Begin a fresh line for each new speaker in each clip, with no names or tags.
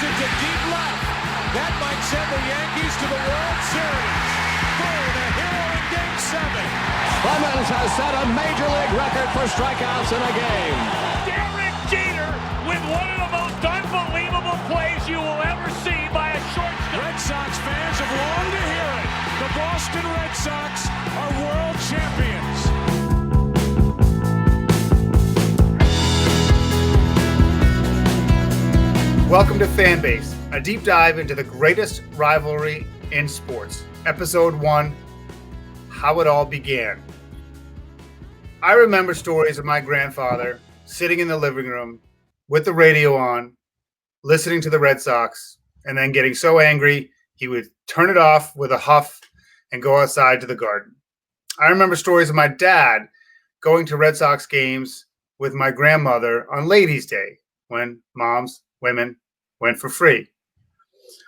drives it to deep left. That might send the Yankees to the World Series. Boone, a hero in Game 7.
Clemens has set a major league record for strikeouts in a game.
Derek Jeter with one of the most unbelievable plays you will ever see by a shortstop.
Red Sox fans have longed to hear it. The Boston Red Sox are world champions.
Welcome to Fanbase, a deep dive into the greatest rivalry in sports. Episode 1, How It All Began. I remember stories of my grandfather sitting in the living room with the radio on, listening to the Red Sox, and then getting so angry he would turn it off with a huff and go outside to the garden. I remember stories of my dad going to Red Sox games with my grandmother on Ladies' Day when women went for free.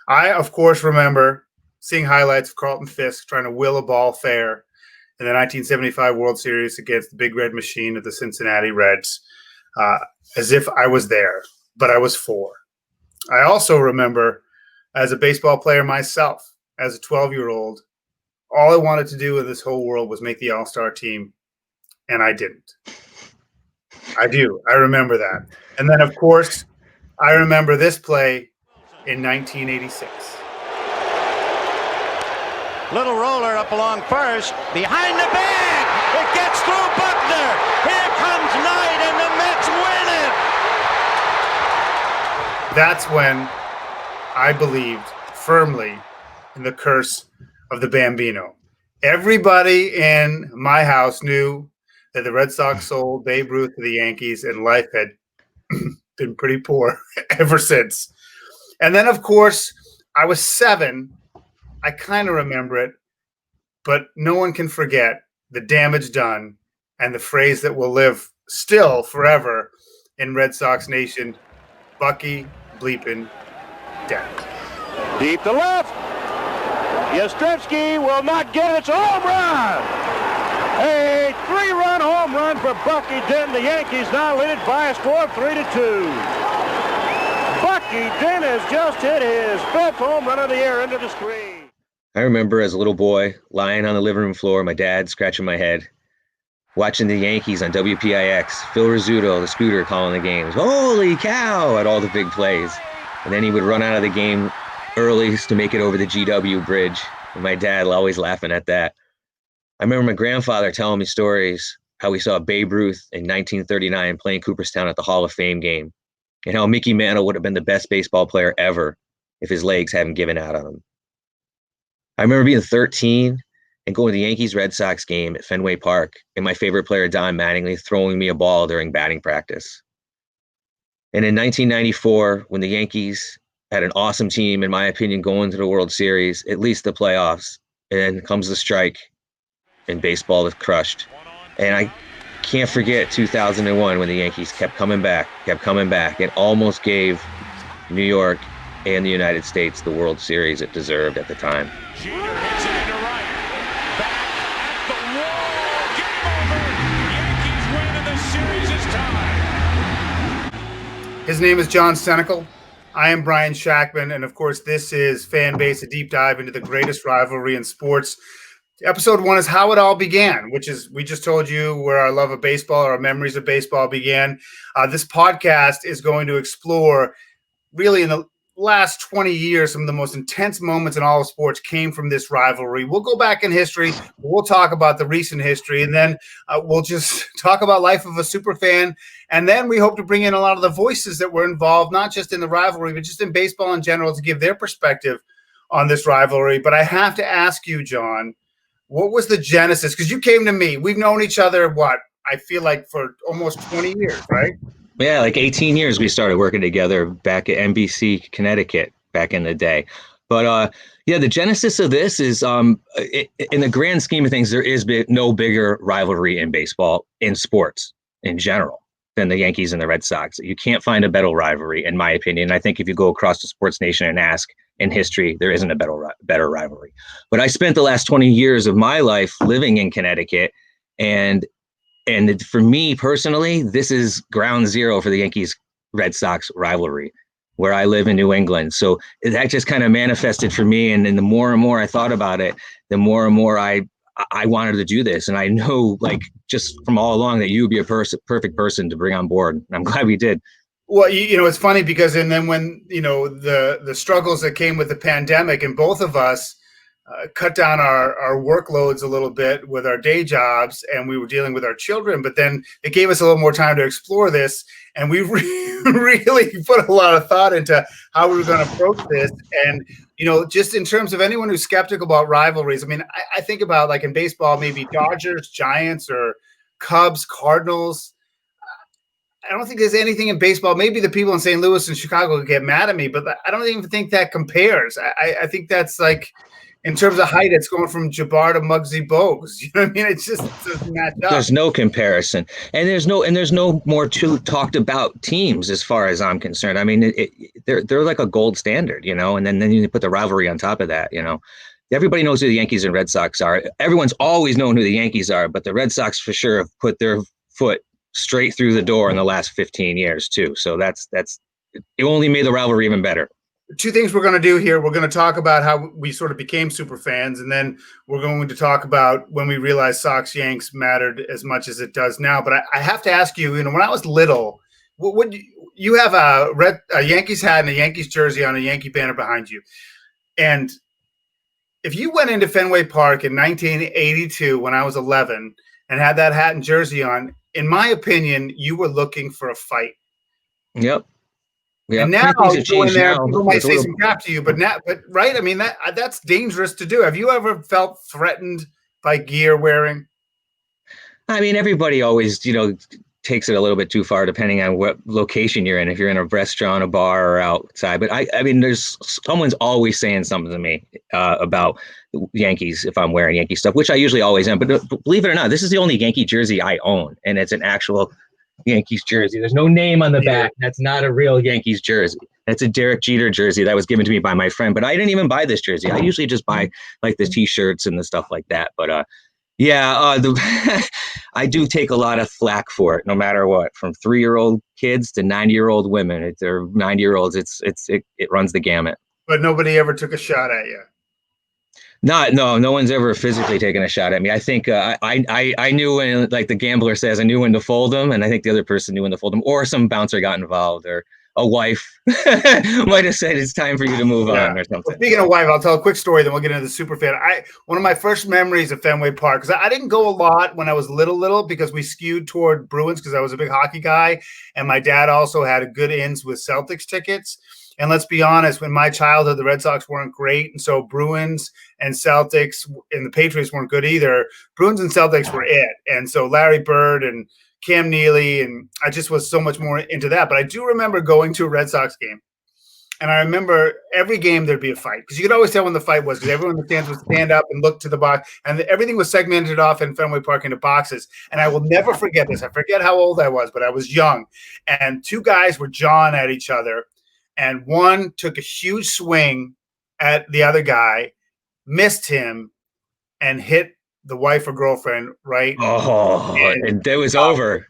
I, of course, remember seeing highlights of Carlton Fisk trying to will a ball fair in the 1975 World Series against the Big Red Machine of the Cincinnati Reds, as if I was there, but I was 4. I also remember, as a baseball player myself, as a 12-year-old, all I wanted to do in this whole world was make the All-Star team, and I didn't. I do. I remember that. And then, of course, I remember this play in 1986.
Little roller up along first, behind the bag. It gets through Buckner. Here comes Knight, and the Mets win it.
That's when I believed firmly in the curse of the Bambino. Everybody in my house knew that the Red Sox sold Babe Ruth to the Yankees, and life had been pretty poor ever since. And then, of course, I was 7. I kind of remember it, but no one can forget the damage done and the phrase that will live still forever in Red Sox Nation: Bucky bleepin' Dent.
Deep to left. Yastrzemski will not get it. It's a home run. A 3-run home run for Bucky Dent. The Yankees now lead it by a score of 3-2. Bucky Dent has just hit his 5th home run of the year into the screen.
I remember as a little boy lying on the living room floor, my dad scratching my head, watching the Yankees on WPIX, Phil Rizzuto, the scooter, calling the games. Holy cow! At all the big plays. And then he would run out of the game early to make it over the GW bridge. And my dad always laughing at that. I remember my grandfather telling me stories how we saw Babe Ruth in 1939 playing Cooperstown at the Hall of Fame game, and how Mickey Mantle would have been the best baseball player ever if his legs hadn't given out on him. I remember being 13 and going to the Yankees-Red Sox game at Fenway Park, and my favorite player, Don Mattingly, throwing me a ball during batting practice. And in 1994, when the Yankees had an awesome team, in my opinion, going to the World Series, at least the playoffs, and then comes the strike, and baseball is crushed. And I can't forget 2001 when the Yankees kept coming back, and almost gave New York and the United States the World Series it deserved at the time.
Jeter hits it into right. Back at the wall. Game over. Yankees win, and the series is tied.
His name is John Senecal. I am Brian Shackman, and of course, this is Fanbase, a deep dive into the greatest rivalry in sports. Episode 1 is How It All Began, which is, we just told you where our love of baseball, our memories of baseball began. This podcast is going to explore, really in the last 20 years, some of the most intense moments in all of sports came from this rivalry. We'll go back in history. We'll talk about the recent history, and then we'll just talk about life of a super fan. And then we hope to bring in a lot of the voices that were involved, not just in the rivalry, but just in baseball in general, to give their perspective on this rivalry. But I have to ask you, John, what was the genesis? Because you came to me. We've known each other, I feel like for almost 20 years, right?
Yeah, like 18 years we started working together back at NBC, Connecticut, back in the day. But the genesis of this is, in the grand scheme of things, there is no bigger rivalry in baseball, in sports in general, than the Yankees and the Red Sox. You can't find a better rivalry, in my opinion. I think if you go across the sports nation and ask in history, there isn't a better rivalry. But I spent the last 20 years of my life living in Connecticut, and for me personally, this is ground zero for the Yankees Red Sox rivalry. where I live in New England. So that just kind of manifested for me. And then the more and more I thought about it, the more and more I wanted to do this. And I know, like, just from all along that you would be a perfect person to bring on board. And I'm glad we did.
Well, it's funny because, and then when, the struggles that came with the pandemic, and both of us cut down our workloads a little bit with our day jobs, and we were dealing with our children, but then it gave us a little more time to explore this. And we really put a lot of thought into how we were going to approach this. And, just in terms of anyone who's skeptical about rivalries, I mean, I think about, like, in baseball, maybe Dodgers, Giants, or Cubs, Cardinals. I don't think there's anything in baseball. Maybe the people in St. Louis and Chicago could get mad at me, but I don't even think that compares. I think that's, like, in terms of height, it's going from Jabbar to Muggsy Bogues. You know what I mean? It's just doesn't match up.
There's no comparison, and there's no more talked about teams as far as I'm concerned. I mean, they're like a gold standard, and then you put the rivalry on top of that. Everybody knows who the Yankees and Red Sox are. Everyone's always known who the Yankees are, but the Red Sox for sure have put their foot straight through the door in the last 15 years too. So that's it only made the rivalry even better.
Two things we're going to do here. We're going to talk about how we sort of became super fans, and then we're going to talk about when we realized Sox-Yanks mattered as much as it does now. But I have to ask you, when I was little, what you have a Yankees hat and a Yankees jersey on a Yankee banner behind you. And if you went into Fenway Park in 1982 when I was 11 and had that hat and jersey on, in my opinion, you were looking for a fight.
Yep.
And now you go in there, people might say some crap to you, but right? I mean, that's dangerous to do. Have you ever felt threatened by gear wearing?
I mean, everybody always, takes it a little bit too far, depending on what location you're in. If you're in a restaurant, a bar, or outside. But I mean, someone's always saying something to me about the Yankees if I'm wearing Yankee stuff, which I usually always am. But believe it or not, this is the only Yankee jersey I own, and it's an actual Yankees jersey. There's no name on the back. That's not a real Yankees jersey. That's a Derek Jeter jersey that was given to me by my friend. But I didn't even buy this jersey. I usually just buy, like, the T-shirts and the stuff like that. But I do take a lot of flack for it, no matter what, from 3-year-old kids to 90-year-old women. They're 90-year-olds. It runs the gamut.
But nobody ever took a shot at you.
No one's ever physically taken a shot at me. I think I knew when, like the gambler says, I knew when to fold them, and I think the other person knew when to fold them, or some bouncer got involved, or a wife might have said it's time for you to move on or something.
Well, speaking of wife, I'll tell a quick story, then we'll get into the super fan. One of my first memories of Fenway Park, because I didn't go a lot when I was little, because we skewed toward Bruins because I was a big hockey guy, and my dad also had a good ins with Celtics tickets. And let's be honest, in my childhood, the Red Sox weren't great. And so Bruins and Celtics and the Patriots weren't good either. Bruins and Celtics were it. And so Larry Bird and Cam Neely, and I just was so much more into that. But I do remember going to a Red Sox game. And I remember every game there'd be a fight, because you could always tell when the fight was, because everyone in the stands would stand up and look to the box. And everything was segmented off in Fenway Park into boxes. And I will never forget this. I forget how old I was, but I was young. And two guys were jawing at each other. And one took a huge swing at the other guy, missed him, and hit the wife or girlfriend right.
Oh, and it was over.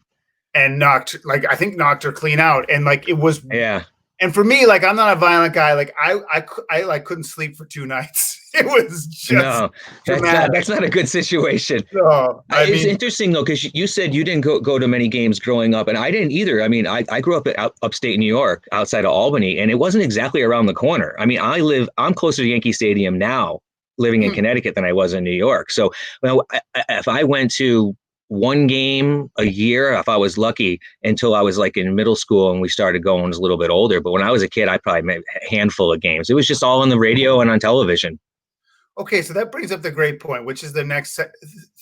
And knocked her clean out. And like it was.
Yeah.
And for me, like, I'm not a violent guy. Like I like couldn't sleep for 2 nights. It was just
that's not a good situation.
No,
it's interesting though, because you said you didn't go to many games growing up, and I didn't either. I mean, I grew up upstate New York, outside of Albany, and it wasn't exactly around the corner. I mean, I'm closer to Yankee Stadium now, living in Connecticut, than I was in New York. So, if I went to one game a year, if I was lucky, until I was like in middle school and we started going as a little bit older. But when I was a kid, I probably made a handful of games. It was just all on the radio and on television.
Okay, so that brings up the great point, which is the next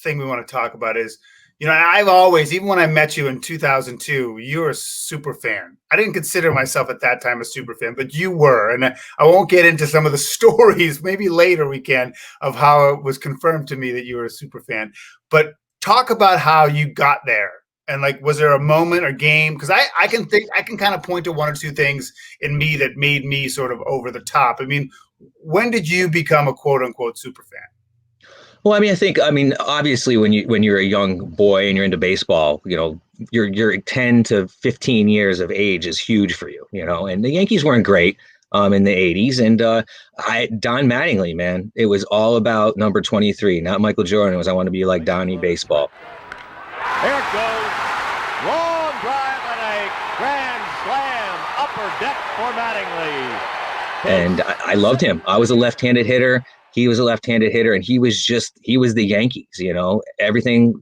thing we want to talk about is, I've always, even when I met you in 2002, you were a super fan. I didn't consider myself at that time a super fan, but you were. And I won't get into some of the stories, maybe later we can, of how it was confirmed to me that you were a super fan. But talk about how you got there. And like, was there a moment or game? Because I can kind of point to one or two things in me that made me sort of over the top. I mean, when did you become a quote unquote super fan?
Well, I mean, obviously when you're a young boy and you're into baseball, your 10 to 15 years of age is huge for you, and the Yankees weren't great in the 80s. And Don Mattingly, man, it was all about number 23, not Michael Jordan. It was, I want to be like Donnie Baseball.
Here it goes. Long drive and a grand slam upper deck for Mattingly.
And I loved him. I was a left-handed hitter. He was a left-handed hitter, and he was the Yankees, everything.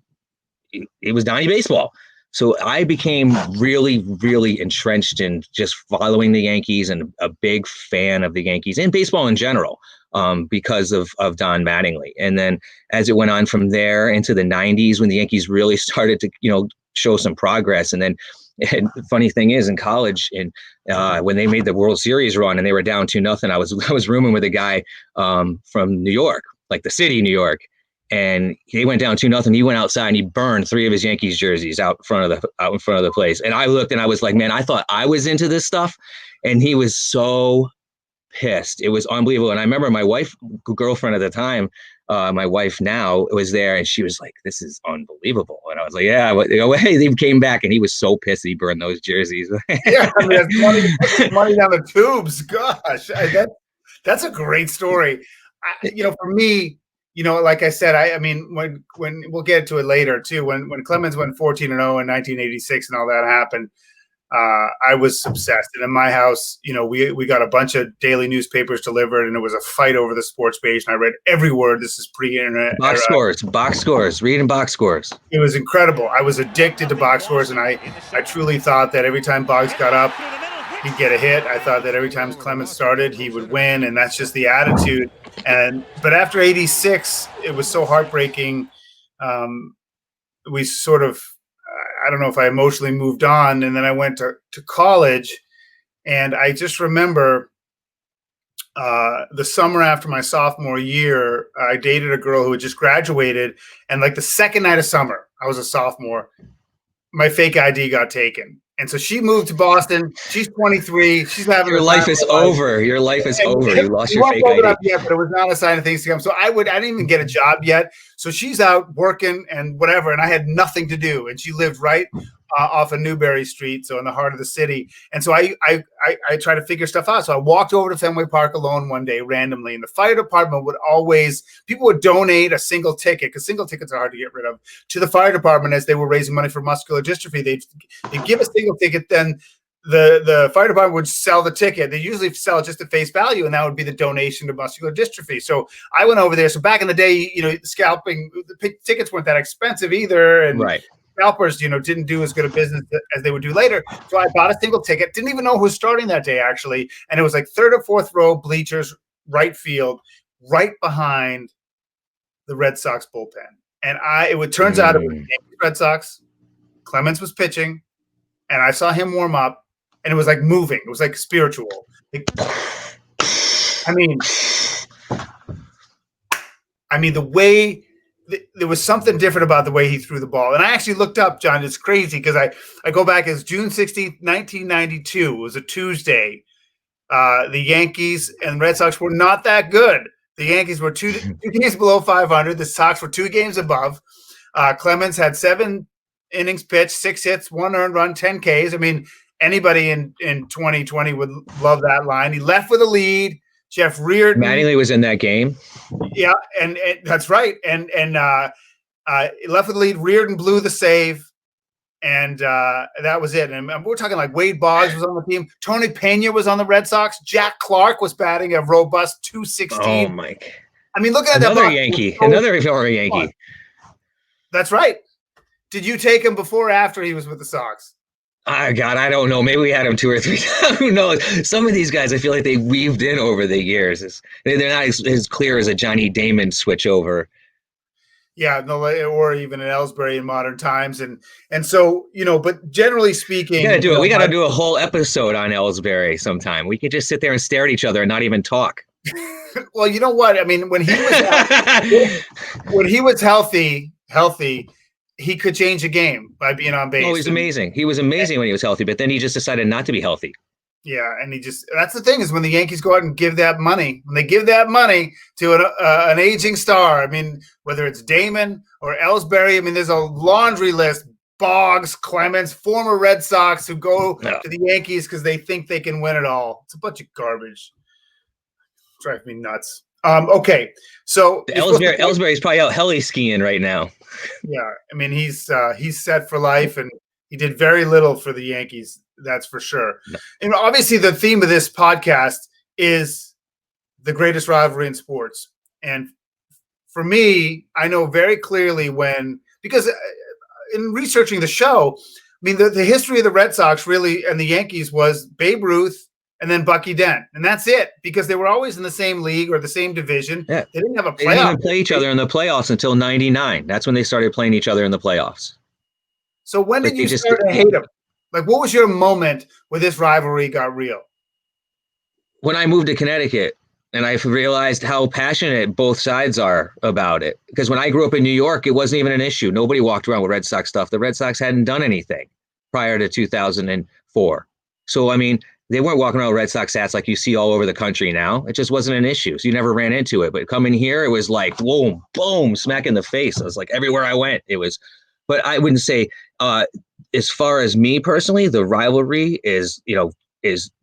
It was Donnie Baseball. So I became really, really entrenched in just following the Yankees and a big fan of the Yankees and baseball in general, because of Don Mattingly. And then as it went on from there into the 90s, when the Yankees really started to, show some progress. And then, and the funny thing is, in college, and when they made the World Series run and they were down 2-0, I was rooming with a guy from New York, like the city, New York. And he went down 2-0. He went outside and he burned 3 of his Yankees jerseys out in front of the place. And I looked and I was like, man, I thought I was into this stuff. And he was so pissed. It was unbelievable. And I remember my girlfriend at the time, my wife now, was there, and she was like, this is unbelievable. And I was like, yeah, hey, they came back, and he was so pissed that he burned those jerseys.
Yeah, I mean, that's money down the tubes. Gosh, that's a great story. For me, like I said, I mean, when we'll get to it later too, when Clemens went 14-0 in 1986 and all that happened, I was obsessed. And in my house, we got a bunch of daily newspapers delivered, and it was a fight over the sports page. And I read every word. This is pre-internet.
Box scores, reading box scores.
It was incredible. I was addicted to box scores, and I truly thought that every time Boggs got up, he'd get a hit. I thought that every time Clemens started, he would win, and that's just the attitude. But after 86, it was so heartbreaking. We sort of, I don't know if I emotionally moved on, and then I went to college, and I just remember the summer after my sophomore year, I dated a girl who had just graduated, and like the second night of summer, I was a sophomore, my fake ID got taken. And so she moved to Boston. She's 23. She's having
your life is over. Your life is over. You lost your fake ID.
Yet, but it was not a sign of things to come. So I didn't even get a job yet. So she's out working and whatever, and I had nothing to do. And she lived right off of Newbury Street, so in the heart of the city. And so I tried to figure stuff out. So I walked over to Fenway Park alone one day randomly, and the fire department people would donate a single ticket, because single tickets are hard to get rid of, to the fire department as they were raising money for muscular dystrophy. They'd give a single ticket, then the fire department would sell the ticket. They usually sell it just at face value, and that would be the donation to muscular dystrophy. So I went over there. So back in the day, scalping, the tickets weren't that expensive either. And
right.
Scalpers, didn't do as good a business as they would do later. So I bought a single ticket. Didn't even know who was starting that day, actually. And it was like third or fourth row bleachers, right field, right behind the Red Sox bullpen. And it turns out it was the Red Sox. Clemens was pitching, and I saw him warm up, and it was like moving. It was like spiritual. I mean, the way there was something different about the way he threw the ball. And I actually looked up, John. It's crazy because I go back as June 16th, 1992. It was a Tuesday. The Yankees and Red Sox were not that good. The Yankees were two games below 500. The Sox were 2 games above. Clemens had 7 innings pitched, 6 hits, 1 earned run, 10 Ks. I mean, anybody in 2020 would love that line. He left with a lead. Jeff Reardon.
Mattingly was in that game.
Yeah, and that's right. And left with the lead. Reardon blew the save, and that was it. And we're talking like Wade Boggs was on the team. Tony Pena was on the Red Sox. Jack Clark was batting a robust .216.
Oh, Mike.
I mean, look at
another
that.
Yankee. Another former Yankee.
That's right. Did you take him before or after he was with the Sox?
Oh, God, I don't know. Maybe we had him 2 or 3 times. Who knows? Some of these guys, I feel like they weaved in over the years. They're not as clear as a Johnny Damon switch over.
Yeah, no, or even in Ellsbury in modern times. And so, but generally speaking.
We got to do a whole episode on Ellsbury sometime. We could just sit there and stare at each other and not even talk.
Well, you know what? I mean, when he was healthy, he could change a game by being on base.
Oh, he's amazing. He was amazing when he was healthy, but then he just decided not to be healthy.
Yeah, and that's the thing is when the Yankees go out and give that money, when they give that money to an aging star, I mean, whether it's Damon or Ellsbury, I mean, there's a laundry list, Boggs, Clemens, former Red Sox who go to the Yankees because they think they can win it all. It's a bunch of garbage. Drives me nuts. Okay, so
Ellsbury's probably out heli skiing right now.
Yeah, I mean he's set for life, and he did very little for the Yankees. That's for sure. And obviously, the theme of this podcast is the greatest rivalry in sports. And for me, I know very clearly because in researching the show, I mean, the history of the Red Sox really and the Yankees was Babe Ruth and then Bucky Dent. And that's it, because they were always in the same league or the same division.
Yeah.
They didn't have a playoff.
They didn't even play each other in the playoffs until 99. That's when they started playing each other in the playoffs.
So when did you start to hate them? Like, what was your moment where this rivalry got real?
When I moved to Connecticut. And I realized how passionate both sides are about it. Because when I grew up in New York, it wasn't even an issue. Nobody walked around with Red Sox stuff. The Red Sox hadn't done anything prior to 2004. So, I mean, they weren't walking around with Red Sox hats like you see all over the country now. It just wasn't an issue. So you never ran into it. But coming here, it was like, boom, boom, smack in the face. It was like everywhere I went, it was. But I wouldn't say, as far as me personally, the rivalry is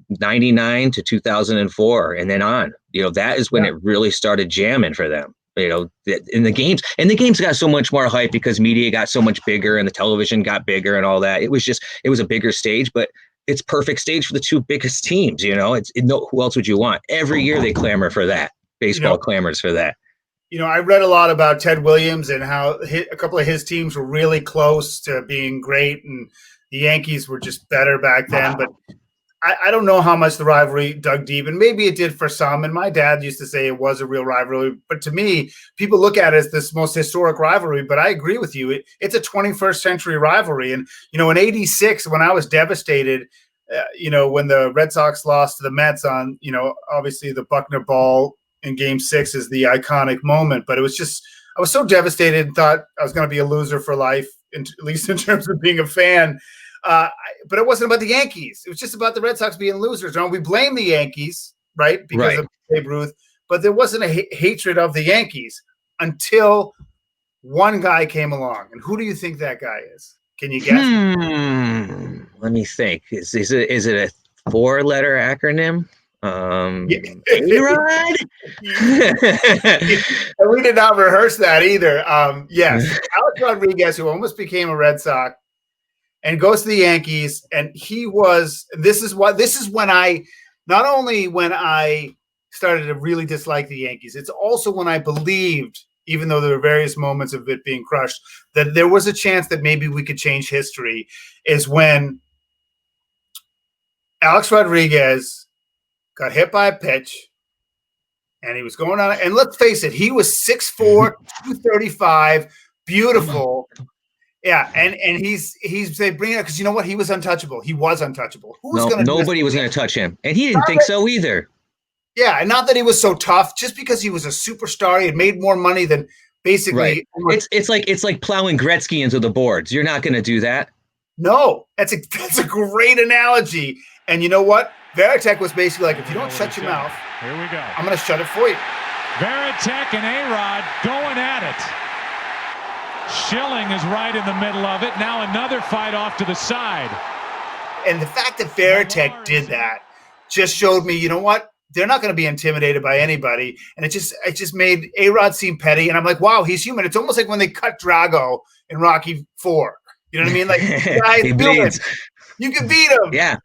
99 to 2004 and then on. That is when it really started jamming for them. In the games got so much more hype because media got so much bigger and the television got bigger and all that. It was a bigger stage, but it's perfect stage for the two biggest teams. Who else would you want? Every year they clamor for that. Baseball clamors for that.
I read a lot about Ted Williams and how a couple of his teams were really close to being great, and the Yankees were just better back then. But I don't know how much the rivalry dug deep, and maybe it did for some. And my dad used to say it was a real rivalry. But to me, people look at it as this most historic rivalry. But I agree with you. It's a 21st century rivalry. And, in 86, when I was devastated, when the Red Sox lost to the Mets on, obviously the Buckner ball in Game 6 is the iconic moment. But it was just – I was so devastated and thought I was going to be a loser for life, at least in terms of being a fan. But it wasn't about the Yankees. It was just about the Red Sox being losers. We blame the Yankees, right, because of Babe Ruth, but there wasn't a hatred of the Yankees until one guy came along. And who do you think that guy is? Can you guess?
Let me think. Is it a 4-letter acronym? A-Rod?
We did not rehearse that either. Yes, Alex Rodriguez, who almost became a Red Sox, and goes to the Yankees, and this is when I started to really dislike the Yankees. It's also when I believed, even though there were various moments of it being crushed, that there was a chance that maybe we could change history, is when Alex Rodriguez got hit by a pitch, and he was going on, and let's face it, he was 6'4", 235, beautiful. Yeah, and he's bringing it up because you know what? He was untouchable. He was untouchable.
Nobody was going to touch him, and he didn't think so either.
Yeah, and not that he was so tough, just because he was a superstar. He had made more money than basically.
Right. It's like plowing Gretzky into the boards. You're not going to do that.
No, that's a great analogy. And you know what? Varitek was basically like, if you don't shut your mouth,
here we go.
I'm going to shut it for you.
Varitek and A-Rod going at it. Schilling is right in the middle of it. Now another fight off to the side.
And the fact that Varitek did that just showed me, you know what? They're not going to be intimidated by anybody. And it just made A-Rod seem petty. And I'm like, wow, he's human. It's almost like when they cut Drago in Rocky IV. You know what I mean? Like, guys,
he bleeds.
You can beat him.
Yeah.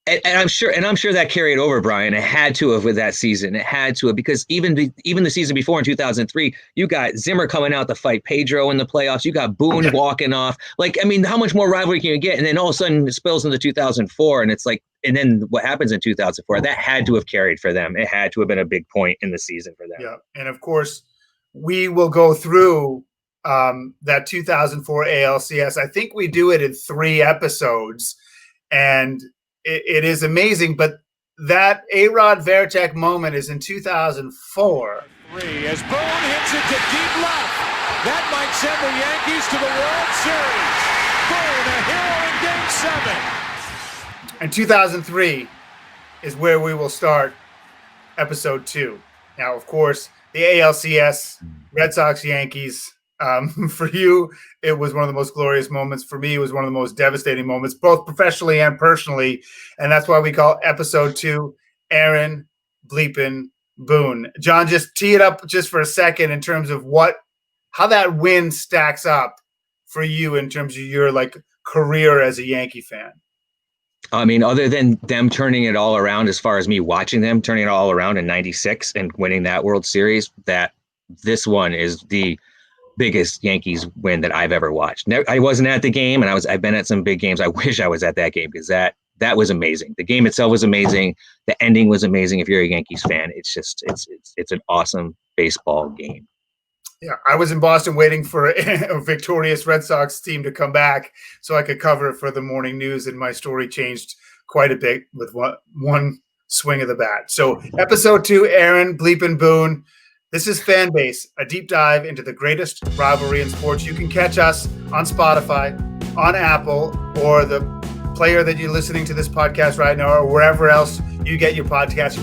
And I'm sure that carried over, Brian. It had to have with that season. It had to have, because even the season before in 2003, you got Zimmer coming out to fight Pedro in the playoffs. You got Boone walking off. Like, I mean, how much more rivalry can you get? And then all of a sudden it spills into 2004, and it's like, and then what happens in 2004? That had to have carried for them. It had to have been a big point in the season for them.
Yeah, and of course, we will go through that 2004 ALCS. I think we do it in 3 episodes, and it is amazing, but that A-Rod Varitek moment is in 2004.
As Boone hits it to deep left. That might send the Yankees to the World Series. Boone, a hero in Game 7.
And 2003 is where we will start episode 2. Now, of course, the ALCS, Red Sox-Yankees, For you, it was one of the most glorious moments. For me, it was one of the most devastating moments, both professionally and personally. And that's why we call episode 2 Aaron Bleepin' Boone. John, just tee it up just for a second in terms of how that win stacks up for you in terms of your career as a Yankee fan.
I mean, other than them turning it all around, as far as me watching them turning it all around in '96 and winning that World Series, that this one is the biggest Yankees win that I've ever watched. I wasn't at the game, and I've been at some big games. I wish I was at that game because that was amazing. The game itself was amazing. The ending was amazing. If you're a Yankees fan, it's an awesome baseball game.
Yeah, I was in Boston waiting for a victorious Red Sox team to come back so I could cover it for the morning news, and my story changed quite a bit with one swing of the bat. So episode 2, Aaron Bleepin' Boone. This is Fanbase, a deep dive into the greatest rivalry in sports. You can catch us on Spotify, on Apple, or the player that you're listening to this podcast right now, or wherever else you get your podcast.